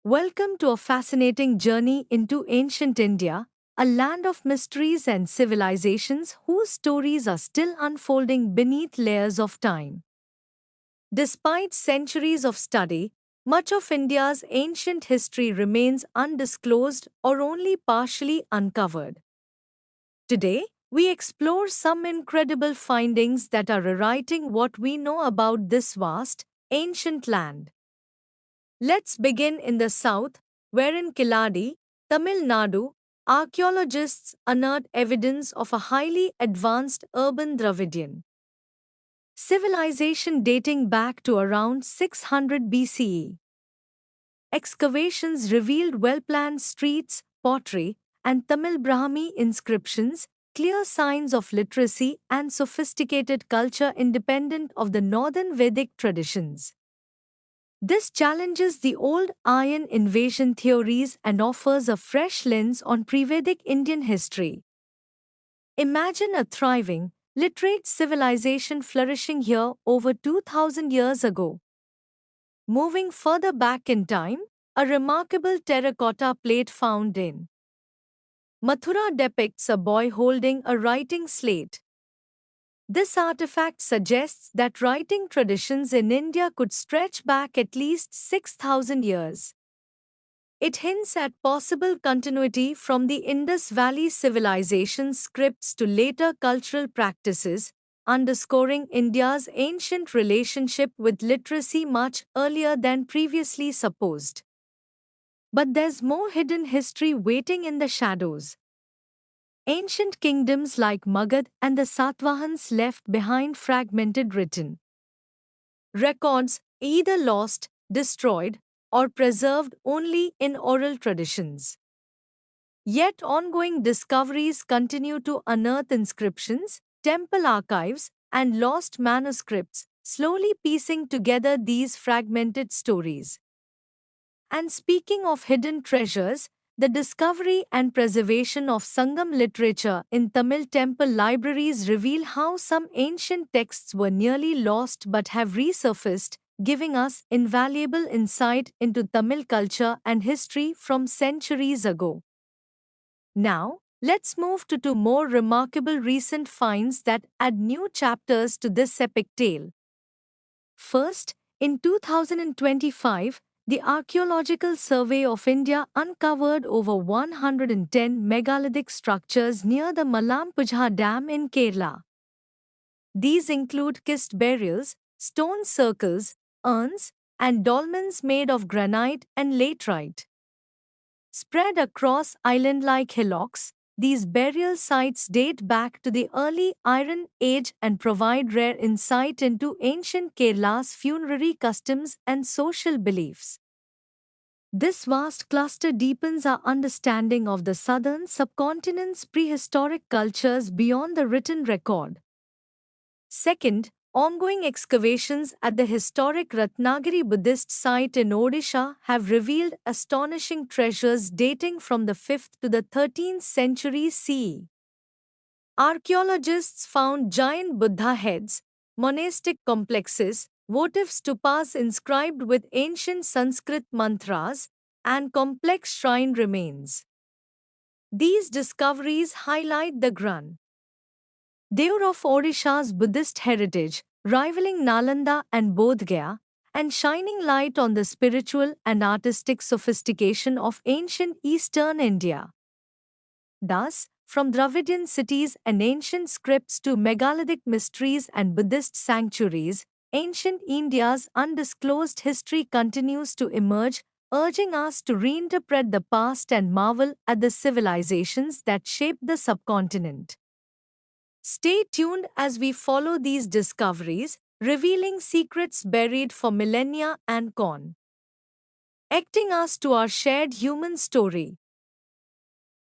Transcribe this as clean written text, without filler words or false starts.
Welcome to a fascinating journey into ancient India, a land of mysteries and civilizations whose stories are still unfolding beneath layers of time. Despite centuries of study, much of India's ancient history remains undisclosed or only partially uncovered. Today, we explore some incredible findings that are rewriting what we know about this vast, ancient land. Let's begin in the south, where in Kiladi, Tamil Nadu, archaeologists unearthed evidence of a highly advanced urban Dravidian civilization dating back to around 600 BCE. Excavations revealed well planned streets, pottery, and Tamil Brahmi inscriptions, clear signs of literacy and sophisticated culture independent of the northern Vedic traditions. This challenges the old Aryan invasion theories and offers a fresh lens on pre-Vedic Indian history. Imagine a thriving, literate civilization flourishing here over 2000 years ago. Moving further back in time, a remarkable terracotta plate found in Mathura depicts a boy holding a writing slate. This artifact suggests that writing traditions in India could stretch back at least 6,000 years. It hints at possible continuity from the Indus Valley civilization's scripts to later cultural practices, underscoring India's ancient relationship with literacy much earlier than previously supposed. But there's more hidden history waiting in the shadows. Ancient kingdoms like Magad and the Satvahans left behind fragmented written records, either lost, destroyed, or preserved only in oral traditions. Yet ongoing discoveries continue to unearth inscriptions, temple archives, and lost manuscripts, slowly piecing together these fragmented stories. And speaking of hidden treasures, the discovery and preservation of Sangam literature in Tamil temple libraries reveal how some ancient texts were nearly lost but have resurfaced, giving us invaluable insight into Tamil culture and history from centuries ago. Now, let's move to two more remarkable recent finds that add new chapters to this epic tale. First, in 2025, the Archaeological Survey of India uncovered over 110 megalithic structures near the Malampuzha Dam in Kerala. These include kist burials, stone circles, urns, and dolmens made of granite and laterite. Spread across island-like hillocks, these burial sites date back to the early Iron Age and provide rare insight into ancient Kerala's funerary customs and social beliefs. This vast cluster deepens our understanding of the southern subcontinent's prehistoric cultures beyond the written record. Second, ongoing excavations at the historic Ratnagiri Buddhist site in Odisha have revealed astonishing treasures dating from the 5th to the 13th century CE. Archaeologists found giant Buddha heads, monastic complexes, votive stupas inscribed with ancient Sanskrit mantras, and complex shrine remains. These discoveries highlight the Gran Deur of Odisha's Buddhist heritage, rivaling Nalanda and Bodh Gaya, and shining light on the spiritual and artistic sophistication of ancient Eastern India. Thus, from Dravidian cities and ancient scripts to megalithic mysteries and Buddhist sanctuaries, ancient India's undisclosed history continues to emerge, urging us to reinterpret the past and marvel at the civilizations that shaped the subcontinent. Stay tuned as we follow these discoveries, revealing secrets buried for millennia and gone. Acting us to our shared human story.